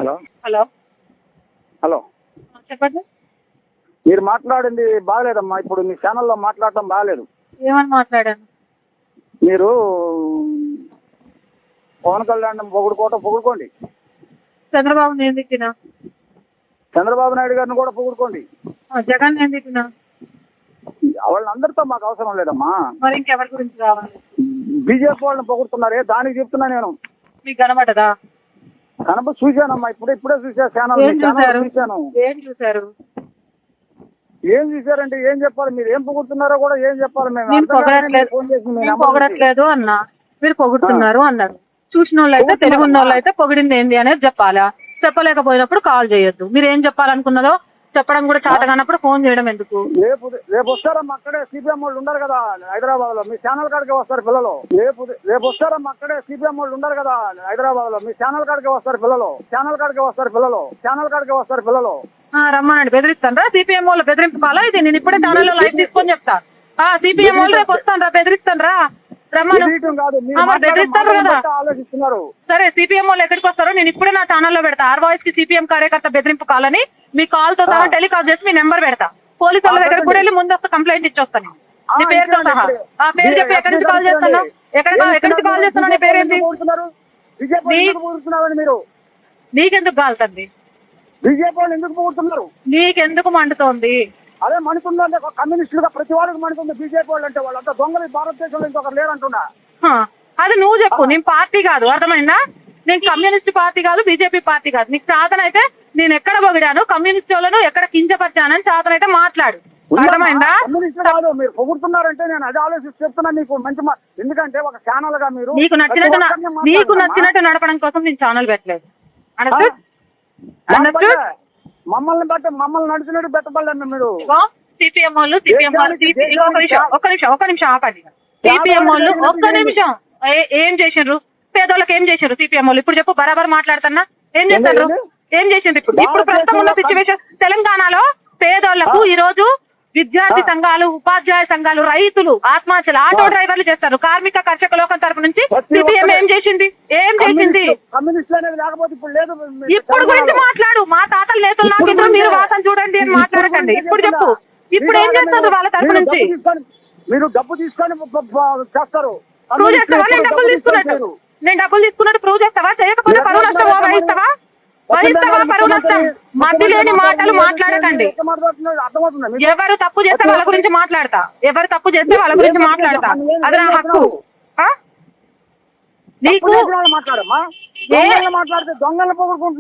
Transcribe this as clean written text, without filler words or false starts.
Hello hello hello చెప్పండి. మీరు మాట్లాడింది బాగలేదమ్మా. ఇప్పుడు మీ ఛానల్లో మాట్లాడటం బాగలేదు. ఏమని మాట్లాడాను? మీరు పవన్ కళ్యాణ్ పొగుడుకోండి. చంద్రబాబు నేను తిట్టినా, చంద్రబాబు నాయుడు గారిని కూడా పొగుడుకోండి. జగన్ నేను తిట్టినా. వాళ్ళందరితో మాకు అవసరం లేదమ్మా. మరి ఇంకెవరి గురించి కావాలి? బీజేపీ వాళ్ళని పొగుడుతున్నారే దానికి చెప్తున్నా నేను. మీకు కనబడదా? చూశానమ్మా, ఇప్పుడే చూసా ఛానల్ చూశాను. ఏం చూసారు? ఏం చూసారంటే ఏం చెప్పాలి? మీరు ఏం పొగుడుతున్నారో కూడా ఏం చెప్పాలి? నేను పొగడట్లేదు అన్నా, మీరు పొగుడుతున్నారు అన్నారు. చూసిన వాళ్ళు అయితే తెలుగు ఉన్న వాళ్ళు అయితే పొగిడింది ఏంది అనేది చెప్పాలా? చెప్పలేకపోయినప్పుడు కాల్ చేయొద్దు. మీరు ఏం చెప్పాలనుకున్నదో చెప్పడం కూడా చేత కానప్పుడు ఫోన్ చేయడం ఎందుకు? రేపు వస్తారమ్మా, అక్కడే సిపిఎం వాళ్ళు ఉండరు కదా హైదరాబాద్ లో, మీ ఛానల్ కాడికి వస్తారు పిల్లలు. రేపు వస్తారమ్మా, అక్కడే సిపిఎం వాళ్ళు ఉండరు కదా హైదరాబాద్ లో, మీ ఛానల్ కాడికి వస్తారు పిల్లలు. ఛానల్ కాడికి వస్తారు పిల్లలు. రమ్మనండి. బెదిరిస్తాను. సిపిఎం వాళ్ళు బెదిరింపుకోవాలా ఇది? నేను ఇప్పుడే ఛానల్లో లైవ్ తీసుకొని చెప్తా. సిపిఎం వాళ్ళు రేపు వస్తాను బెదిరిస్తాను రా, రమ్మను. బెదిరిస్తారు కదా. సరే, సిపిఎం వాళ్ళు ఎక్కడికి వస్తారో నేను ఇప్పుడే నా ఛానల్లో పెడతా. ఆర్వాయిస్ కి సిపిఎం కార్యకర్త బెదిరింపు కాలని మీ కాల్ తో సహా టెలికాస్ట్ చేసి మీ నెంబర్ పెడతా. పోలీసు వాళ్ళ దగ్గర కూడా వెళ్ళి ముందు కంప్లైంట్ ఇచ్చొస్తాను. నీ పేరుతో సహా. ఆ పేరు చెప్పి ఎక్కడి నుంచి కాల్ చేస్తాను? ఎక్కడి నుంచి కాల్ చేస్తున్నా? నీ పేరేంటి? నీకెందుకు కాలుతుంది? నీకెందుకు మండుతోంది? అదే మండుతుందంటే కమ్యూనిస్టులుగా ప్రతి వాళ్ళకి మండుతుంది. బీజేపీ వాళ్ళు అంటే వాళ్ళంతా దొంగలు. భారతదేశంలో ఇంకొకరు లేరంటున్నా. అది నువ్వు చెప్పు. నేను పార్టీ కాదు, అర్థమైందా? నేను కమ్యూనిస్ట్ పార్టీ కాదు, బీజేపీ పార్టీ కాదు. నీకు చాతనైతే నేను ఎక్కడ పొగిడాను, కమ్యూనిస్ట్ వాళ్ళను ఎక్కడ కించపరిచానని చాతనైతే మాట్లాడు, అర్థమైందా? కమ్యూనిస్ట్ కాదు, మీరు పొగుడుతున్నారంటే నేను అదే ఆలోచించి చెప్తున్నా. నీకు మంచి ఎందుకంటే ఒక ఛానల్ గా మీరు నీకు నచ్చినట్టు నడపడం కోసం నేను ఛానల్ పెట్టలేదు. మమ్మల్ని నడిచినట్టు పెట్టబడలేదు మీరు. సిపిఎం వాళ్ళు ఒక్క నిమిషం ఆపండి. సిపిఎం వాళ్ళు ఒక్క నిమిషం ఏం చేసిండ్రు? పేదోళ్ళకి ఏం చేసిండ్రు సిపిఎం వాళ్ళు? ఇప్పుడు చెప్పు, బరాబర్ మాట్లాడుతున్నా. ఏం చేస్తారు? ఏం చేసిండ్రు? ఇప్పుడు ప్రస్తుతం ఉన్న సిచ్యువేషన్ తెలంగాణలో పేదోళ్లకు ఈ రోజు విద్యార్థి సంఘాలు, ఉపాధ్యాయ సంఘాలు, రైతులు ఆత్మహత్యలు, ఆటో డ్రైవర్లు చేస్తారు. కార్మిక కర్షక లోకం తరపు నుంచి సిపిఎం ఏం చేసింది? ఇప్పుడు గురించి మాట్లాడు. మా తాతలు నేతలు నాకు మీరు వాసన చూడండి అని మాట్లాడకండి. ఇప్పుడు చెప్పు, ఇప్పుడు ఏం చేస్తారు వాళ్ళ తరపు నుంచి? మీరు డబ్బు తీసుకొని చేస్తారు. ప్రూవ్ చేస్తావా? నేను డబ్బులు తీసుకున్నట్టు ప్రూవ్ చేస్తావా? చేయకపోతే పరువు నష్టం వహిస్తావా? పరువు నష్టం? మధ్య లేని మాటలు మాట్లాడకండి. ఎవరు తప్పు చేస్తే వాళ్ళ గురించి మాట్లాడతా. అది నా హక్కు. నీకు మాట్లాడమ్మా. మాట్లాడితే దొంగలు పొగుడుకుంటున్నారు.